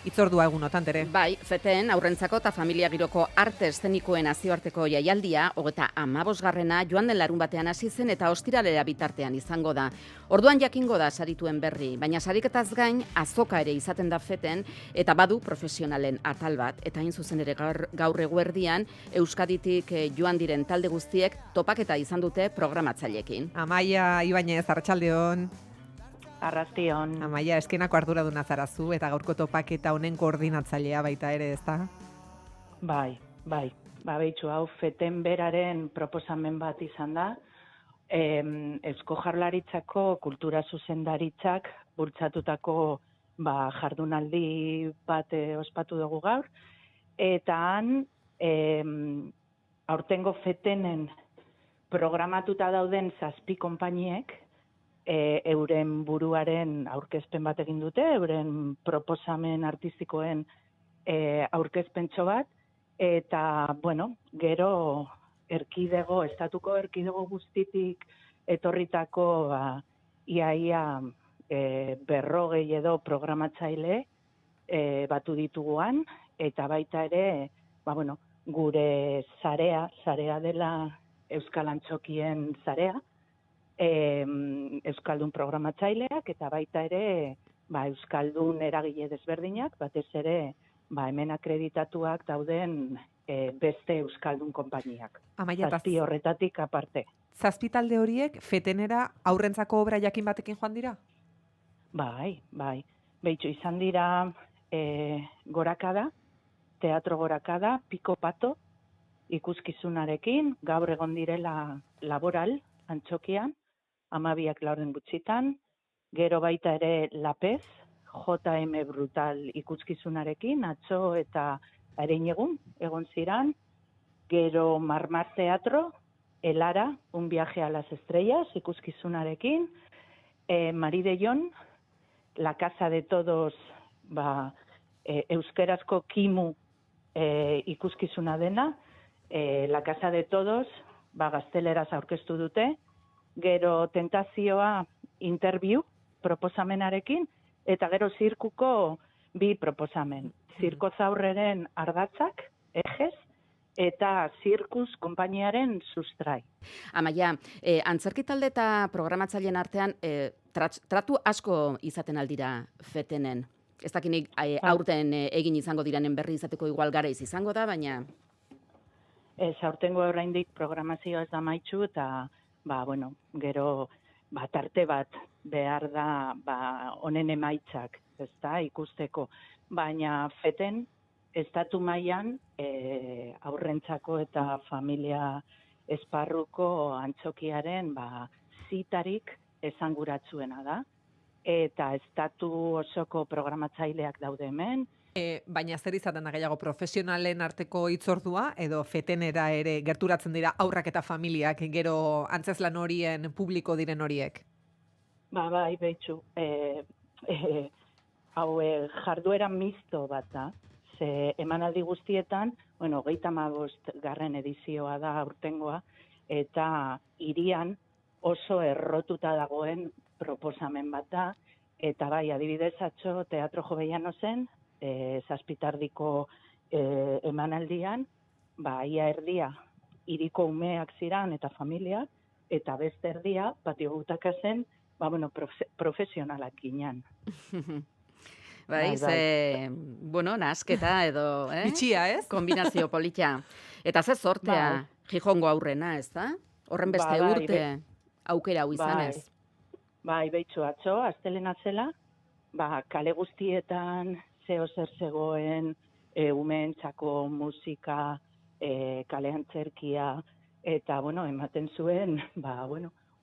itzordua egunotan, ere. Bai, feten aurrentzako eta familia giroko arte eszenikoen nazioarteko jaialdia, 35. joan den larunbatean hasi zen eta ostiralera bitartean izango da. Orduan jakingo da sarituen berri, baina sariketaz gain azoka ere izaten da feten eta badu profesionalen atal bat. Eta hain zuzen ere gaur eguerdian Euskaditik joan diren talde guztiek topaketa izan dute programatzaileekin. Amaia Ibañez, arratsaldeon. Arrastion. Amaia, eskenako arduraduna zarazu eta gaurko topaketa honen koordinatzailea baita ere, ezta? Bai. Behitxu, hau feten beraren proposamen bat izan da. Eusko Jaurlaritzako kultura zuzendaritzak bultzatutako jardunaldi bat ospatu dugu gaur. Eta han, aurtengo fetenen programatuta dauden 7 konpainiek, euren buruaren aurkezpen bat egin dute, euren proposamen artistikoen aurkezpentxo bat, eta, gero estatuko erkidego guztitik etorritako iaia 40 edo programatzaile batu dituguan, eta baita ere, gure zarea dela Euskal Antxokien zarea, Euskaldun programatzaileak eta baita ere Euskaldun eragile desberdinak, batez ere hemen akreditatuak dauden beste Euskaldun konpainiak. Zazpi horretatik aparte. 7 talde horiek fetenera aurrentzako obra jakin batekin joan dira? Bai. Behitxu, izan dira Gorakada, Teatro Gorakada, Piko Pato, ikuskizunarekin, gaur egon direla Laboral, Antxokian, 12 gutxitan, gero baita ere Lapez, JM Brutal ikuskizunarekin, atzo eta egun egon ziran, gero Marmar Teatro, Elara, Un viaje a las estrellas ikuskizunarekin, Maridellon, La Casa de Todos, euskerazko kimu ikuskizuna dena, La Casa de Todos, gazteleraz aurkeztu dute, gero Tentazioa interview proposamenarekin, eta gero zirkuko 2 proposamen. Zirko Zaurreren Ardatzak, Ejes, eta Zirkus konpainiaren Sustrai. Amaia, antzerki talde eta programatzaileen artean tratu asko izaten aldira fetenen. Ez dakinik aurten egin izango diranen berri izateko igual garaiz izango da, baina... Ez, aurtengo oraindik programazioa ez da maitxu, eta gero tarte bat behar da honen emaitzak, ez da, ikusteko. Baina feten, estatu mailan aurrentzako eta familia esparruko Antxokiaren zitarik esanguratsuena da. Eta estatu osoko programatzaileak daude hemen. Baina zer izaten da gehiago profesionalen arteko hitzordua, edo fetenera ere gerturatzen dira aurrak eta familiak, gero antzezlan horien publiko diren horiek? Bai, behitxu. Jarduera misto bat da. Ze emanaldi guztietan, 35. edizioa da aurtengoa, eta hirian oso errotuta dagoen proposamen bat da, eta bai, adibidez atzo Teatro Jovellano zen, 7 emanaldian, ia erdia hiriko umeak ziran eta familia, eta beste erdia, patio butaka zen, profesionalak ginen. Bai, nahasketa edo, bitxia, ez? Kombinazio politia. Eta ze sortea, Gijongo aurrena, ez da? Horren beste urte aukera hau izanez. Bai, behitxu atzo, astelena zela, kale guztietan, zeo zer zegoen, umeentzako musika, kalean zerkia, eta, ematen zuen,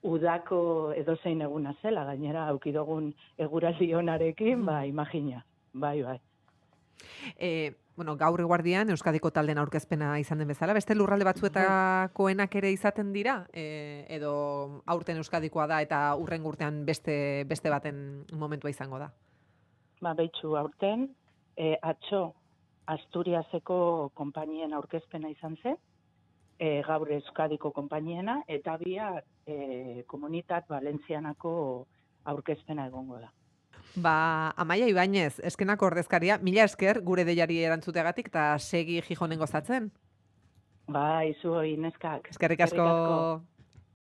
udako edozein eguna zela, gainera, aukidogun eguraldi honarekin, imagina, bai. Gaur eguardian Euskadiko talden aurkezpena izan den bezala, beste lurralde batzuetakoenak ere izaten dira, edo aurten Euskadikoa da eta hurrengo urtean beste baten momentua izango da? Behitxu, aurten, atzo Asturiaseko konpainien aurkezpena izan zen, gaur Euskadiko konpainiena, eta biak Komunitat Valentzianako aurkezpena egongo da. Amaia Ibañez, eskenako ordezkaria, mila esker gure deiari erantzuteagatik eta segi Gijonen gozatzen. Izu hori neskak. Eskerrik asko.